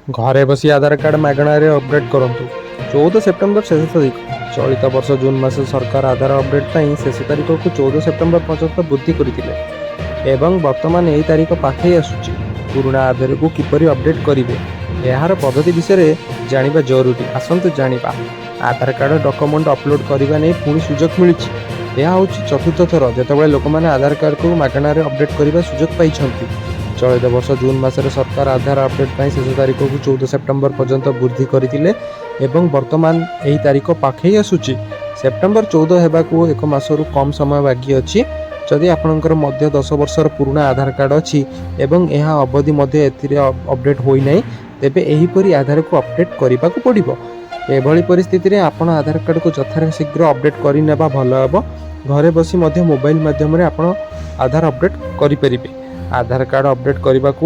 ଘରେ ବସି ଆଧାର କାର୍ଡ ମାଗଣାରେ ଅପଡେଟ୍ କରନ୍ତୁ। 14 ସେପ୍ଟେମ୍ବର ଶେଷ ତାରିଖ। ଚଳିତ ବର୍ଷ ଜୁନ୍ ମାସ ସରକାର ଆଧାର ଅପଡେଟ୍ ପାଇଁ ଶେଷ ତାରିଖକୁ 14 ସେପ୍ଟେମ୍ବର ପର୍ଯ୍ୟନ୍ତ ବୃଦ୍ଧି କରିଥିଲେ ଏବଂ ବର୍ତ୍ତମାନ ଏହି ତାରିଖ ପାଖେଇ ଆସୁଛି। ପୁରୁଣା ଆଧାରକୁ କିପରି ଅପଡେଟ୍ କରିବେ, ଏହାର ପଦ୍ଧତି ବିଷୟରେ ଜାଣିବା ଜରୁରୀ। ଆସନ୍ତୁ ଜାଣିବା। ଆଧାର କାର୍ଡ ଡକ୍ୟୁମେଣ୍ଟ ଅପଲୋଡ୍ କରିବା ନେଇ ପୁଣି ସୁଯୋଗ ମିଳିଛି। ଏହା ହେଉଛି ଚତୁର୍ଥ ଥର ଯେତେବେଳେ ଲୋକମାନେ ଆଧାର କାର୍ଡକୁ ମାଗଣାରେ ଅପଡେଟ୍ କରିବା ସୁଯୋଗ ପାଇଛନ୍ତି। ଚଳିତ ବର୍ଷ ଜୁନ୍ ମାସରେ ସରକାର ଆଧାର ଅପଡେଟ୍ ପାଇଁ ଶେଷ ତାରିଖକୁ 14 ସେପ୍ଟେମ୍ବର ପର୍ଯ୍ୟନ୍ତ ବୃଦ୍ଧି କରିଥିଲେ ଏବଂ ବର୍ତ୍ତମାନ ଏହି ତାରିଖ ପାଖେଇ ଆସୁଛି। ସେପ୍ଟେମ୍ବର 14 ହେବାକୁ ଏକ ମାସରୁ କମ୍ ସମୟ ବାକି ଅଛି। ଯଦି ଆପଣଙ୍କର ମଧ୍ୟ 10 ବର୍ଷର ପୁରୁଣା ଆଧାର କାର୍ଡ ଅଛି ଏବଂ ଏହା ଅବଧି ମଧ୍ୟ ଏଥିରେ ଅପଡେଟ୍ ହୋଇନାହିଁ, ତେବେ ଏହିପରି ଆଧାରକୁ ଅପଡେଟ୍ କରିବାକୁ ପଡ଼ିବ। ଏଭଳି ପରିସ୍ଥିତିରେ ଆପଣ ଆଧାର କାର୍ଡକୁ ଯଥାଶୀଘ୍ର ଅପଡେଟ୍ କରିନେବା ଭଲ ହେବ। ଘରେ ବସି ମଧ୍ୟ ମୋବାଇଲ ମାଧ୍ୟମରେ ଆପଣ ଆଧାର ଅପଡେଟ୍ କରିପାରିବେ। ଆଧାର କାର୍ଡ ଅପଡେଟ୍ କରିବାକୁ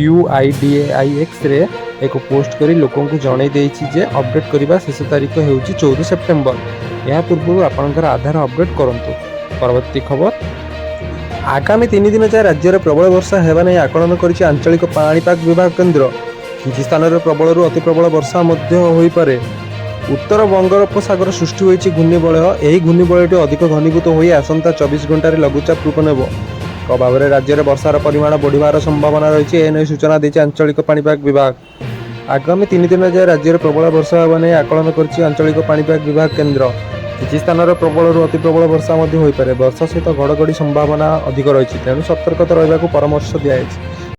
UIDAIXରେ ଏକ ପୋଷ୍ଟ କରି ଲୋକଙ୍କୁ ଜଣାଇ ଦେଇଛି ଯେ ଅପଡେଟ୍ କରିବା ଶେଷ ତାରିଖ ହେଉଛି 14 ସେପ୍ଟେମ୍ବର। ଏହା ପୂର୍ବରୁ ଆପଣଙ୍କର ଆଧାର ଅପଡେଟ୍ କରନ୍ତୁ। ପରବର୍ତ୍ତୀ ଖବର, ଆଗାମୀ 3 ଦିନ ଯାଏଁ ରାଜ୍ୟରେ ପ୍ରବଳ ବର୍ଷା ହେବା ନେଇ ଆକଳନ କରିଛି ଆଞ୍ଚଳିକ ପାଣିପାଗ ବିଭାଗ କେନ୍ଦ୍ର। କିଛି ସ୍ଥାନରେ ପ୍ରବଳରୁ ଅତି ପ୍ରବଳ ବର୍ଷା ମଧ୍ୟ ହୋଇପାରେ। ଉତ୍ତର ବଙ୍ଗୋପସାଗର ସୃଷ୍ଟି ହୋଇଛି ଘୂର୍ଣ୍ଣିବଳୟ। ଏହି ଘୂର୍ଣ୍ଣିବଳୟଟି ଅଧିକ ଘନୀଭୂତ ହୋଇ ଆସନ୍ତା 24 ଘଣ୍ଟାରେ ଲଘୁଚାପ ରୂପ ନେବ। ପ୍ରଭାବରେ ରାଜ୍ୟରେ ବର୍ଷାର ପରିମାଣ ବଢ଼ିବାର ସମ୍ଭାବନା ରହିଛି। ଏନେଇ ସୂଚନା ଦେଇଛି ଆଞ୍ଚଳିକ ପାଣିପାଗ ବିଭାଗ। ଆଗାମୀ 3 ଦିନ ଯାଏଁ ରାଜ୍ୟରେ ପ୍ରବଳ ବର୍ଷା ହେବା ନେଇ ଆକଳନ କରିଛି ଆଞ୍ଚଳିକ ପାଣିପାଗ ବିଭାଗ କେନ୍ଦ୍ର। କିଛି ସ୍ଥାନରେ ପ୍ରବଳରୁ ଅତି ପ୍ରବଳ ବର୍ଷା ମଧ୍ୟ ହୋଇପାରେ। ବର୍ଷା ସହିତ ଘଡ଼ଘଡ଼ି ସମ୍ଭାବନା ଅଧିକ ରହିଛି, ତେଣୁ ସତର୍କତା ରହିବାକୁ ପରାମର୍ଶ ଦିଆଯାଇଛି।